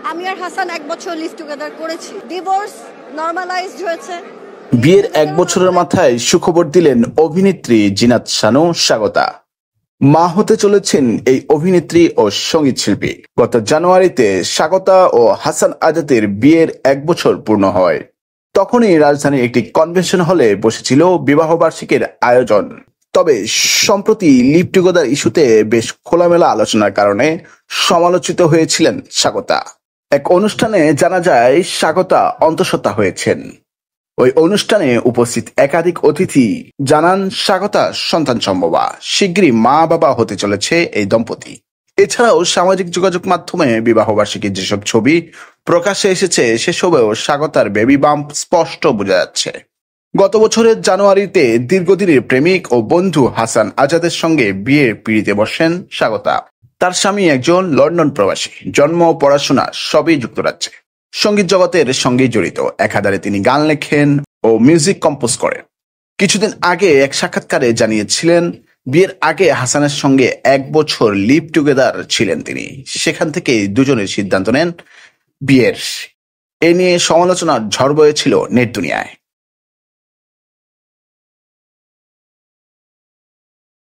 আমি আর হাসান 1 বছর live together করেছি, ডিভোর্স নরমালাইজড হয়েছে। বিয়ের 1 বছরের মাথায় সুখবর দিলেন অভিনেত্রী জিনাত শানু স্বাগতা। মা হতে চলেছেন এই অভিনেত্রী ও সঙ্গীত শিল্পী। গত জানুয়ারিতে স্বাগতা ও হাসান আজাদের বিয়ের 1 বছর পূর্ণ হয়। তখনই রাজধানীর একটি কনভেনশন হলে বসেছিল বিবাহবার্ষিকীর আয়োজন। তবে সম্প্রতি লিভ টুগেদার ইস্যুতে বেশ খোলামেলা আলোচনার কারণে সমালোচিত হয়েছিলেন স্বাগতা। এক অনুষ্ঠানে জানা যায় স্বাগতা অন্তঃসত্ত্বা হয়েছেন। ওই অনুষ্ঠানে উপস্থিত একাধিক অতিথি জানান স্বাগতা সন্তান সম্ভবা, শিগগিরই মা বাবা হতে চলেছে এই দম্পতি। এছাড়াও সামাজিক যোগাযোগ মাধ্যমে বিবাহবার্ষিকীর যেসব ছবি প্রকাশ্যে এসেছে সেসবেও স্বাগতার বেবি বাম্প স্পষ্ট বোঝা যাচ্ছে। গত বছরের জানুয়ারিতে দীর্ঘদিনের প্রেমিক ও বন্ধু হাসান আজাদের সঙ্গে বিয়ের পিঁড়িতে বসেন স্বাগতা। তার স্বামী একজন লন্ডন প্রবাসী, জন্ম ও পড়াশোনা সবই যুক্তরাজ্যে। সঙ্গীত জগতের সঙ্গে জড়িত, একাধারে তিনি গান লেখেন ও মিউজিক কম্পোজ করেন। কিছুদিন আগে এক সাক্ষাৎকারে জানিয়েছিলেন বিয়ের আগে হাসানের সঙ্গে 1 বছর লিভ টুগেদার ছিলেন তিনি। সেখান থেকে দুজনের সিদ্ধান্ত নেন বিয়ের। এ নিয়ে সমালোচনার ঝড় বয়েছিল নেট দুনিয়ায়।